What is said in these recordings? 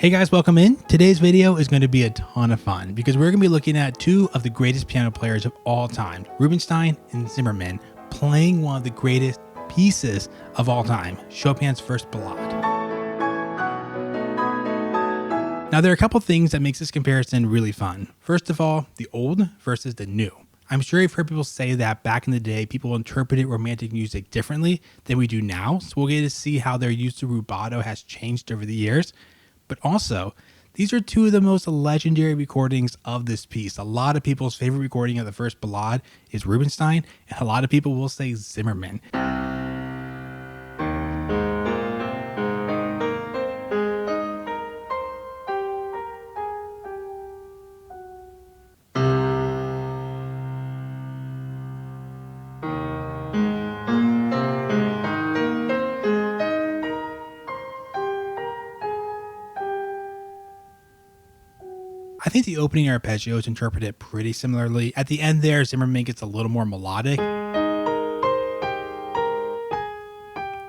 Hey guys, welcome in. Today's video is going to be a ton of fun because we're going to be looking at two of the greatest piano players of all time, Rubinstein and Zimerman, playing one of the greatest pieces of all time, Chopin's first Ballade. Now there are a couple things that makes this comparison really fun. First of all, the old versus the new. I'm sure you've heard people say that back in the day, people interpreted romantic music differently than we do now. So we'll get to see how their use of rubato has changed over the years. But also, these are two of the most legendary recordings of this piece. A lot of people's favorite recording of the first Ballade is Rubinstein, and a lot of people will say Zimerman. I think the opening arpeggio is interpreted pretty similarly. At the end there, Zimerman gets a little more melodic,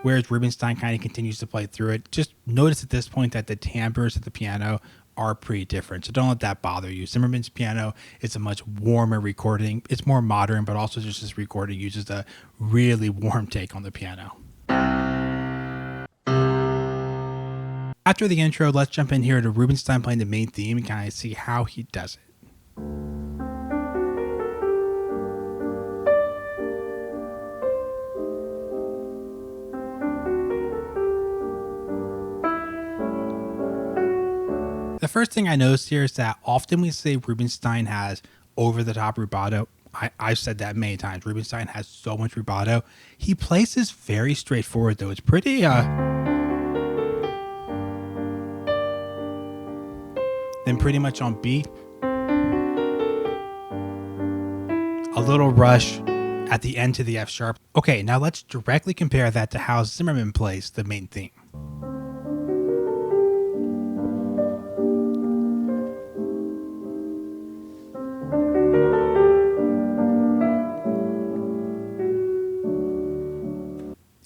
whereas Rubinstein kind of continues to play through it. Just notice at this point that the timbres at the piano are pretty different, so don't let that bother you. Zimmerman's piano is a much warmer recording. It's more modern, but also just this recording uses a really warm take on the piano. After the intro, let's jump in here to Rubinstein playing the main theme and kind of see how he does it. The first thing I noticed here is that often we say Rubinstein has over-the-top rubato. I've said that many times. Rubinstein has so much rubato. He plays this very straightforward, though. It's pretty... then pretty much on beat. A little rush at the end to the F sharp. Okay, now let's directly compare that to how Zimerman plays the main theme.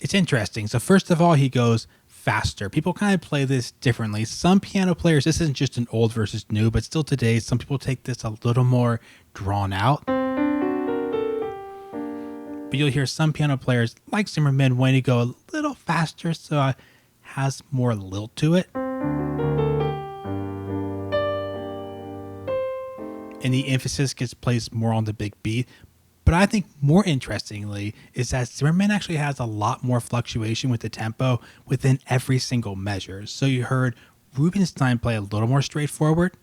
It's interesting. So first of all, he goes faster. People kind of play this differently. Some piano players, this isn't just an old versus new, but still today, some people take this a little more drawn out. But you'll hear some piano players, like Zimerman, want to go a little faster so it has more lilt to it. And the emphasis gets placed more on the big beat. But I think more interestingly is that Zimerman actually has a lot more fluctuation with the tempo within every single measure. So you heard Rubinstein play a little more straightforward,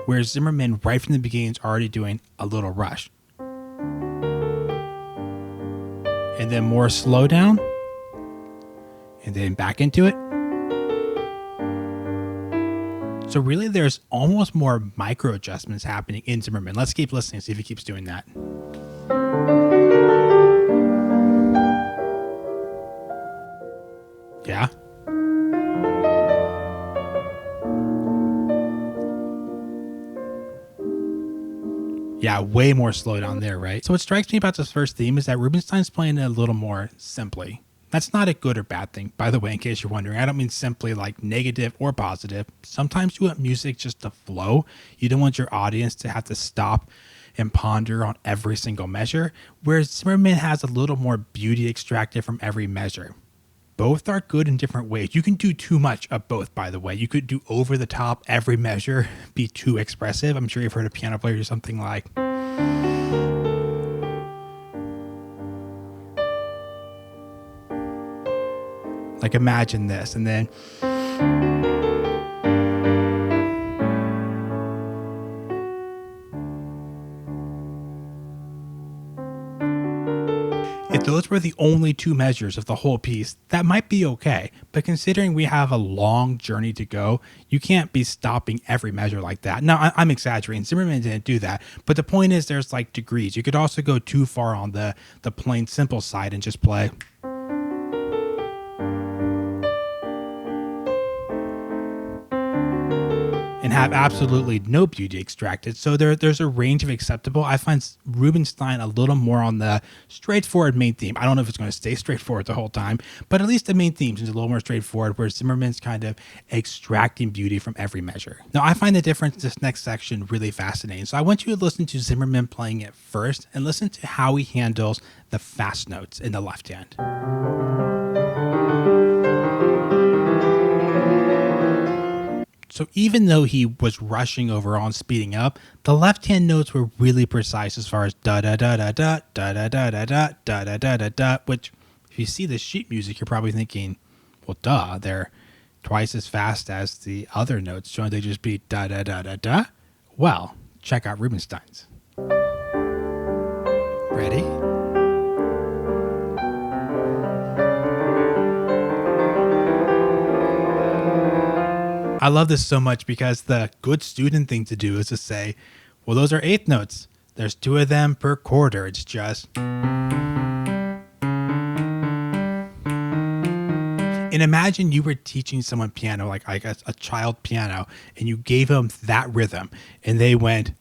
whereas Zimerman right from the beginning is already doing a little rush. And then more slow down, and then back into it. So really there's almost more micro adjustments happening in Zimerman. Let's keep listening, see if he keeps doing that. Yeah. Yeah, way more slow down there, right? So what strikes me about this first theme is that Rubinstein's playing it a little more simply. That's not a good or bad thing, by the way, in case you're wondering. I don't mean simply like negative or positive. Sometimes you want music just to flow. You don't want your audience to have to stop and ponder on every single measure, whereas Zimerman has a little more beauty extracted from every measure. Both are good in different ways. You can do too much of both, by the way. You could do over the top every measure, be too expressive. I'm sure you've heard a piano player do something like... Like imagine this, and then if those were the only two measures of the whole piece, that might be okay. But considering we have a long journey to go, you can't be stopping every measure like that. Now, I'm exaggerating. Zimerman didn't do that. But the point is there's like degrees. You could also go too far on the plain simple side and just play. And have absolutely no beauty extracted. So there's a range of acceptable. I find Rubinstein a little more on the straightforward main theme. I don't know if it's going to stay straightforward the whole time, but at least the main theme is a little more straightforward, where Zimmerman's kind of extracting beauty from every measure. Now, I find the difference in this next section really fascinating. So I want you to listen to Zimerman playing it first and listen to how he handles the fast notes in the left hand. So even though he was rushing overall and speeding up, the left-hand notes were really precise as far as da da da da da da da da da da da da da da da. Which, if you see the sheet music, you're probably thinking, well, duh, they're twice as fast as the other notes. Shouldn't they just be da da da da da? Well, check out Rubinstein's. Ready? I love this so much because the good student thing to do is to say, well, those are eighth notes. There's 2 of them per quarter. It's just. And imagine you were teaching someone piano, like a child piano, and you gave them that rhythm, and they went.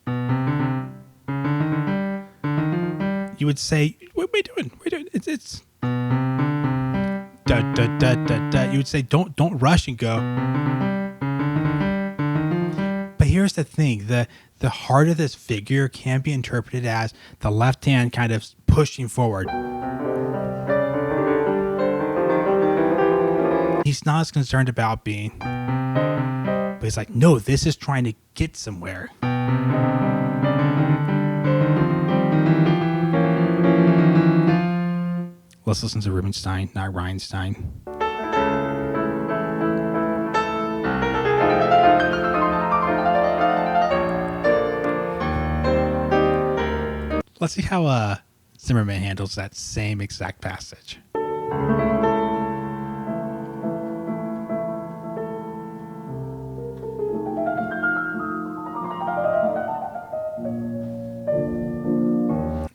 You would say, what are we doing? It's. Da, da, da, da, da. You would say, don't rush and go. But here's the thing, the heart of this figure can be interpreted as the left hand kind of pushing forward. He's not as concerned about being, but he's like, no, this is trying to get somewhere. Let's listen to Rubinstein, not Rhinestein. Let's see how Zimerman handles that same exact passage.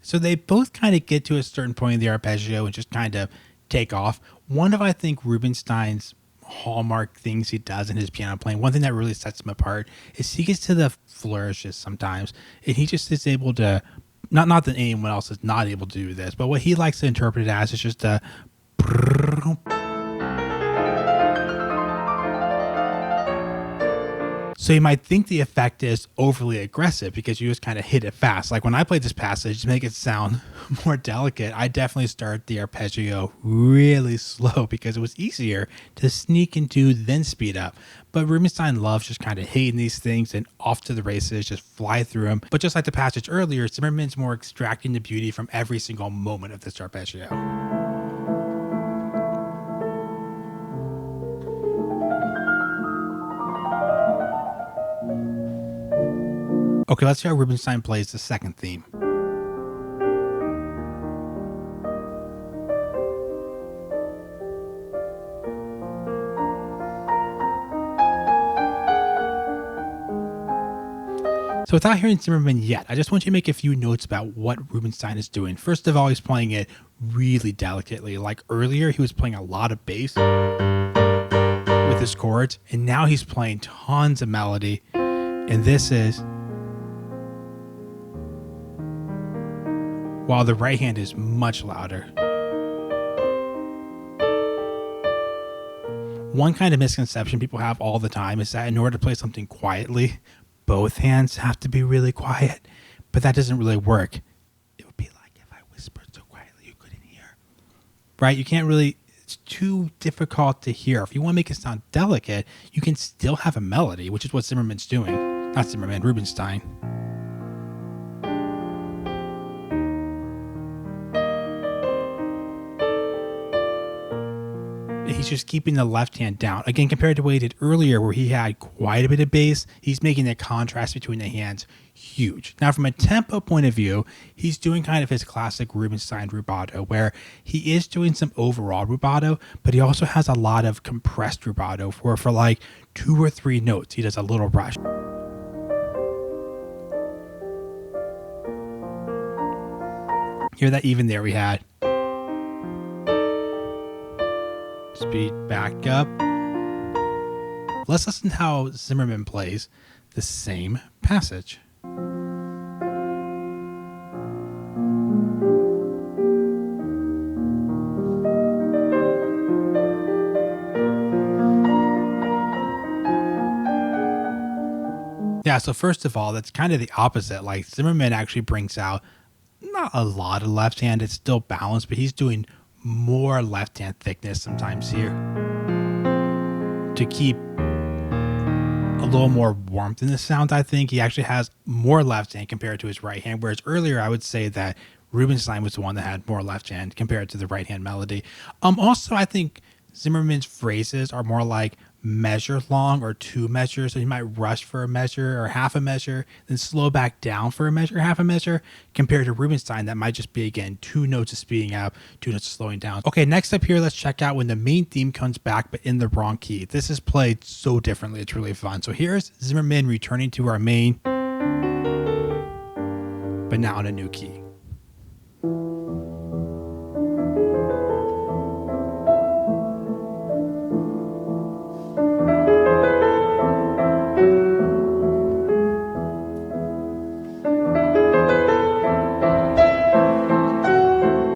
So they both kind of get to a certain point in the arpeggio and just kind of take off. One of, I think, Rubinstein's hallmark things he does in his piano playing, one thing that really sets him apart, is he gets to the flourishes sometimes, and he just is able to, not that anyone else is not able to do this, but what he likes to interpret it as is just a. So you might think the effect is overly aggressive because you just kind of hit it fast. Like when I played this passage to make it sound more delicate, I definitely start the arpeggio really slow because it was easier to sneak into then speed up. But Rubinstein loves just kind of hating these things and off to the races, just fly through them. But just like the passage earlier, Zimmerman's more extracting the beauty from every single moment of this arpeggio. Okay, let's see how Rubinstein plays the second theme. So without hearing Zimerman yet, I just want you to make a few notes about what Rubinstein is doing. First of all, he's playing it really delicately. Like earlier, he was playing a lot of bass with his chords, and now he's playing tons of melody. And this is, while the right hand is much louder. One kind of misconception people have all the time is that in order to play something quietly, both hands have to be really quiet, but that doesn't really work. It would be like if I whispered so quietly you couldn't hear. Right? You can't really, it's too difficult to hear. If you want to make it sound delicate, you can still have a melody, which is what Zimmerman's doing. Not Zimerman, Rubinstein. He's just keeping the left hand down. Again, compared to what he did earlier where he had quite a bit of bass, he's making the contrast between the hands huge. Now, from a tempo point of view, he's doing kind of his classic Rubinstein rubato where he is doing some overall rubato, but he also has a lot of compressed rubato where for like 2 or 3 notes, he does a little rush. Hear that even there we had. Speed back up. Let's listen to how Zimerman plays the same passage. Yeah, so first of all, that's kind of the opposite. Like Zimmerman actually brings out not a lot of left hand, it's still balanced, but he's doing more left hand thickness sometimes here to keep a little more warmth in the sound. I think he actually has more left hand compared to his right hand, whereas earlier I would say that Rubinstein was the one that had more left hand compared to the right hand melody. Also, I think Zimmerman's phrases are more like measure long or two measures, so he might rush for a measure or half a measure, then slow back down for a measure, half a measure, compared to Rubinstein that might just be, again, two notes of speeding up, two notes of slowing down. Okay, next up here, let's check out when the main theme comes back but in the wrong key. This is played so differently, it's really fun. So here's Zimmerman returning to our main, but now in a new key.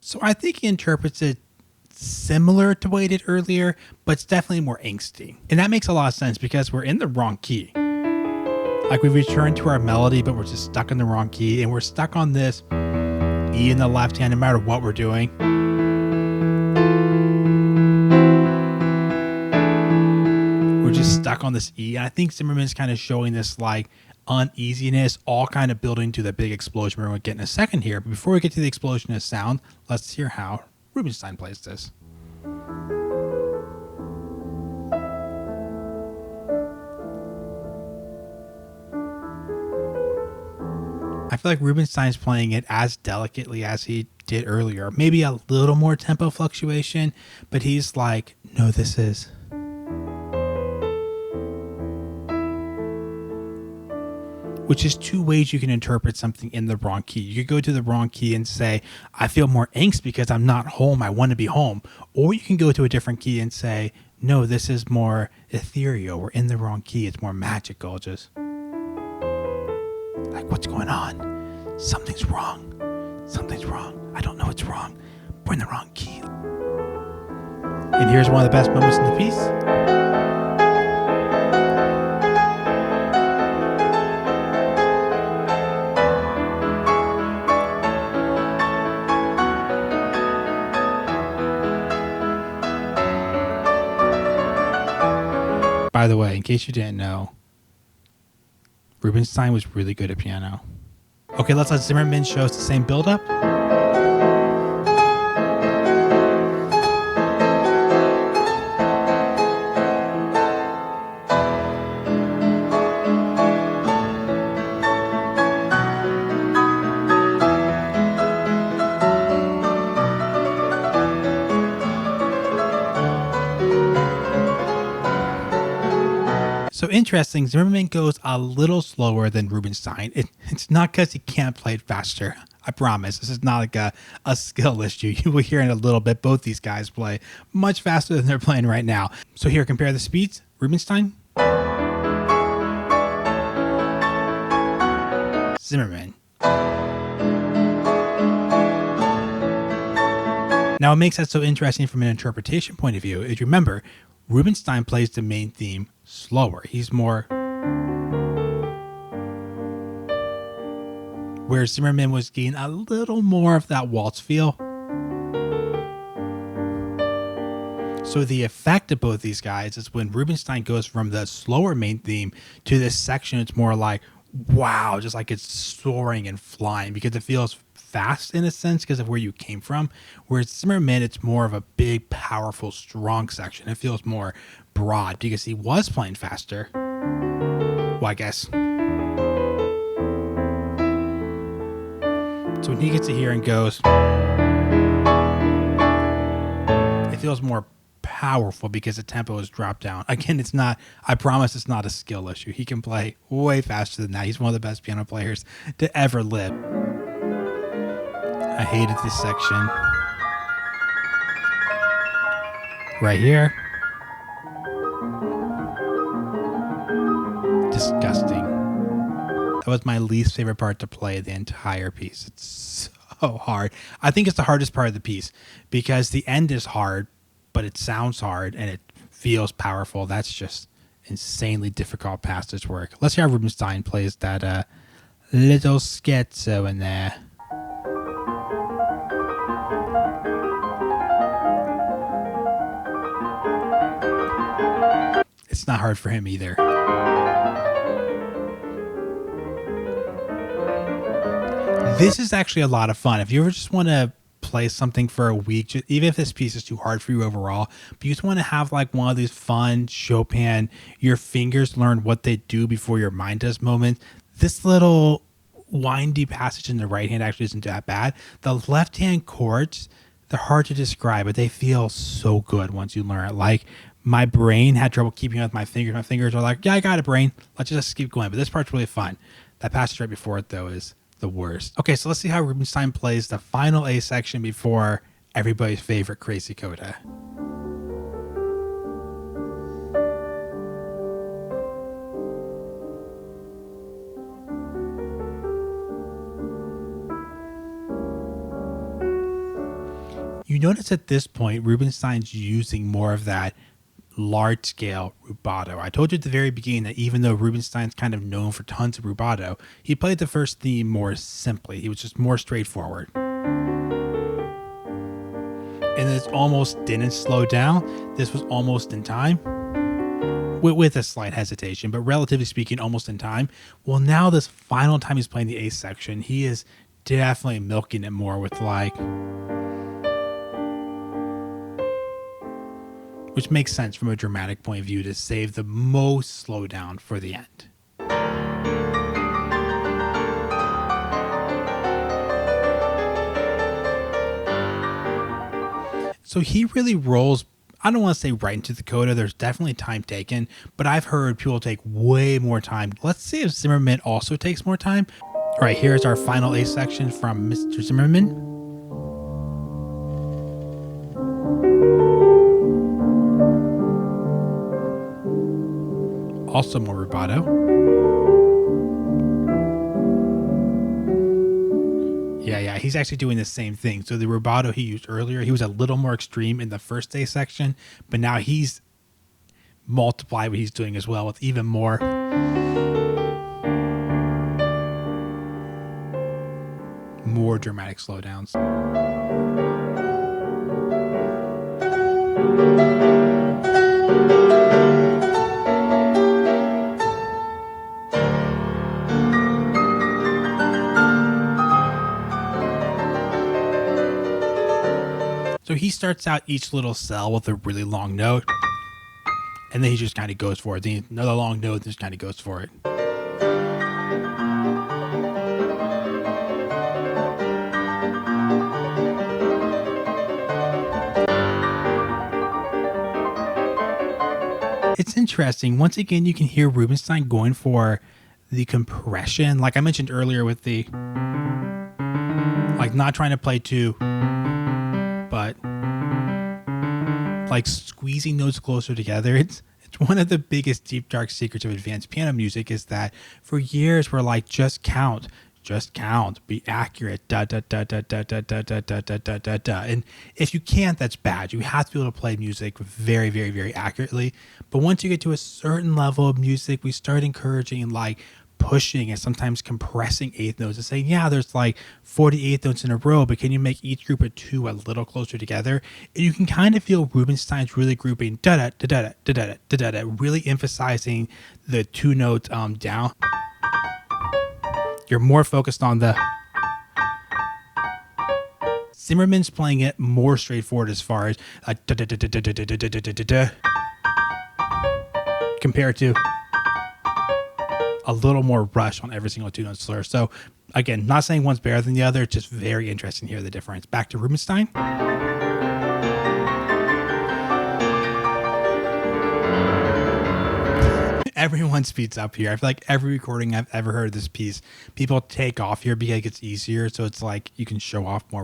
So I think he interprets it similar to what he did earlier, but it's definitely more angsty. And that makes a lot of sense because we're in the wrong key. Like we return to our melody, but we're just stuck in the wrong key, and we're stuck on this E in the left hand no matter what we're doing. We're just stuck on this E. And I think Zimmerman's kind of showing this like uneasiness, all kind of building to the big explosion we're going to get in a second here. But before we get to the explosion of sound, let's hear how Rubinstein plays this. I feel like Rubinstein's playing it as delicately as he did earlier. Maybe a little more tempo fluctuation, but he's like, no, this is... Which is two ways you can interpret something in the wrong key. You could go to the wrong key and say, I feel more angst because I'm not home. I want to be home. Or you can go to a different key and say, no, this is more ethereal. We're in the wrong key. It's more magical. Just like, what's going on? Something's wrong. Something's wrong. I don't know what's wrong. We're in the wrong key. And here's one of the best moments in the piece. By the way, in case you didn't know, Rubinstein was really good at piano. Okay, let's let Zimmerman show us the same build-up. So interesting, Zimmerman goes a little slower than Rubinstein. It's not because he can't play it faster. I promise. This is not like a skill issue. You will hear in a little bit both these guys play much faster than they're playing right now. So here, compare the speeds. Rubinstein. Zimmerman. Now, what makes that so interesting from an interpretation point of view is, remember, Rubinstein plays the main theme slower. He's more... Where Zimmerman was getting a little more of that waltz feel. So the effect of both these guys is when Rubinstein goes from the slower main theme to this section, it's more like, wow, just like it's soaring and flying because it feels fast in a sense because of where you came from. Whereas Zimmerman, it's more of a big, powerful, strong section. It feels more broad because he was playing faster. Well, I guess. So when he gets it here and goes, it feels more powerful because the tempo is dropped down. Again, it's not, I promise it's not a skill issue. He can play way faster than that. He's one of the best piano players to ever live. I hated this section. Right here. Disgusting. That was my least favorite part to play the entire piece. It's so hard. I think it's the hardest part of the piece because the end is hard, but it sounds hard and it feels powerful. That's just insanely difficult passage work. Let's hear how Rubinstein plays that little scherzo in there. It's not hard for him either. This is actually a lot of fun. If you ever just want to play something for a week, even if this piece is too hard for you overall, but you just want to have like one of these fun Chopin, your fingers learn what they do before your mind does moments, this little windy passage in the right hand actually isn't that bad. The left hand chords, they're hard to describe, but they feel so good once you learn it. Like my brain had trouble keeping up with my fingers. My fingers are like, yeah, I got it, brain. Let's just keep going. But this part's really fun. That passage right before it, though, is the worst. Okay, so let's see how Rubinstein plays the final A section before everybody's favorite crazy coda. You notice at this point, Rubinstein's using more of that large scale rubato. I told you at the very beginning that even though Rubinstein's kind of known for tons of rubato, he played the first theme more simply. He was just more straightforward. And this almost didn't slow down. This was almost in time. With a slight hesitation, but relatively speaking, almost in time. Well, now this final time he's playing the A section, he is definitely milking it more with like... which makes sense from a dramatic point of view to save the most slowdown for the end. So he really rolls, I don't want to say right into the coda, there's definitely time taken, but I've heard people take way more time. Let's see if Zimerman also takes more time. All right, here's our final A section from Mr. Zimerman. Also more rubato. Yeah, he's actually doing the same thing. So the rubato he used earlier, he was a little more extreme in the first A section, but now he's multiplied what he's doing as well with even more dramatic slowdowns. So he starts out each little cell with a really long note, and then he just kind of goes for it. Then another long note, and just kind of goes for it. It's interesting. Once again, you can hear Rubinstein going for the compression. Like I mentioned earlier with the, like not trying to play two, but like squeezing notes closer together. It's one of the biggest deep dark secrets of advanced piano music is that for years we're like, just count, be accurate, da da da da da da da da da da da da da. And if you can't, that's bad. You have to be able to play music very, very, very accurately. But once you get to a certain level of music, we start encouraging like pushing and sometimes compressing eighth notes and saying, yeah, there's like 48 notes in a row, but can you make each group of two a little closer together? And you can kind of feel Rubinstein's really grouping da da da da da da da da da, really emphasizing the two notes down. You're more focused on the. Zimerman's playing it more straightforward as far as compared to a little more rush on every single two note slur. So again, not saying one's better than the other, just very interesting to hear the difference. Back to Rubinstein. Everyone speeds up here. I feel like every recording I've ever heard of this piece, people take off here because it gets easier. So it's like you can show off more.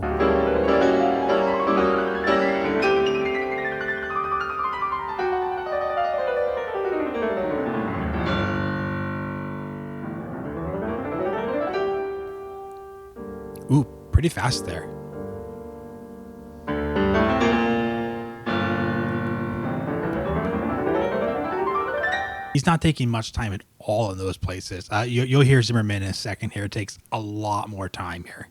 Ooh, pretty fast there. He's not taking much time at all in those places. You'll hear Zimerman in a second here. It takes a lot more time here.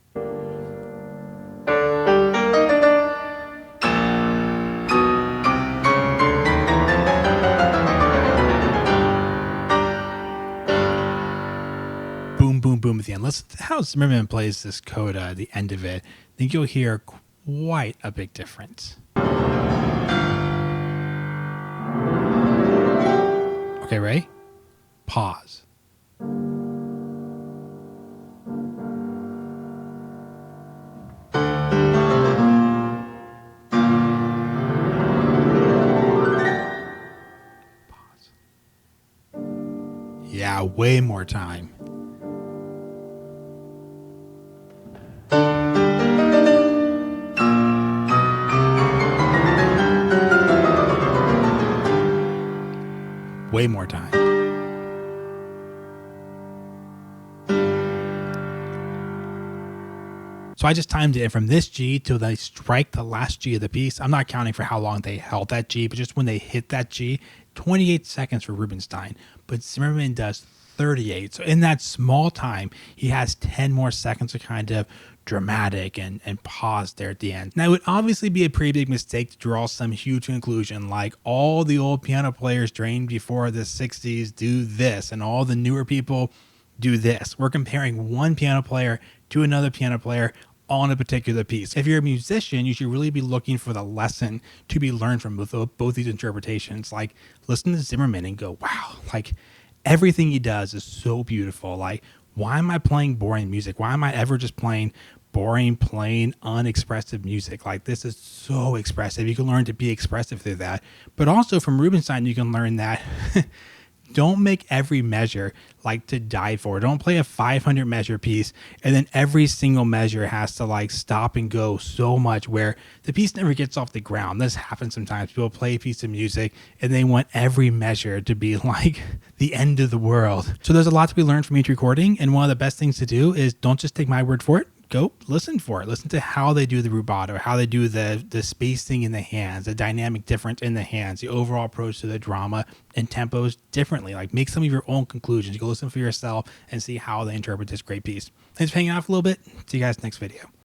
Boom, boom, boom at the end. Listen to how Zimerman plays this coda at the end of it. I think you'll hear quite a big difference. Okay, ready? Pause. Pause. Yeah, way more time. Way more time. So I just timed it from this G till they strike the last G of the piece. I'm not counting for how long they held that G, but just when they hit that G, 28 seconds for Rubinstein. But Zimerman does 38. So in that small time, he has 10 more seconds of kind of dramatic and pause there at the end. Now, it would obviously be a pretty big mistake to draw some huge conclusion like all the old piano players trained before the 60s do this and all the newer people do this. We're comparing one piano player to another piano player on a particular piece. If you're a musician, you should really be looking for the lesson to be learned from both these interpretations. Like, listen to Zimerman and go, wow, like everything he does is so beautiful. Like, why am I playing boring music? Why am I ever just playing boring, plain, unexpressive music? Like, this is so expressive. You can learn to be expressive through that. But also from Rubinstein, you can learn that don't make every measure like to die for. Don't play a 500 measure piece and then every single measure has to like stop and go so much where the piece never gets off the ground. This happens sometimes. People play a piece of music and they want every measure to be like the end of the world. So there's a lot to be learned from each recording, and one of the best things to do is don't just take my word for it. Go listen for it. Listen to how they do the rubato, how they do the spacing in the hands, the dynamic difference in the hands, the overall approach to the drama and tempos differently. Like, make some of your own conclusions. You go listen for yourself and see how they interpret this great piece. Thanks for hanging out for a little bit. See you guys next video.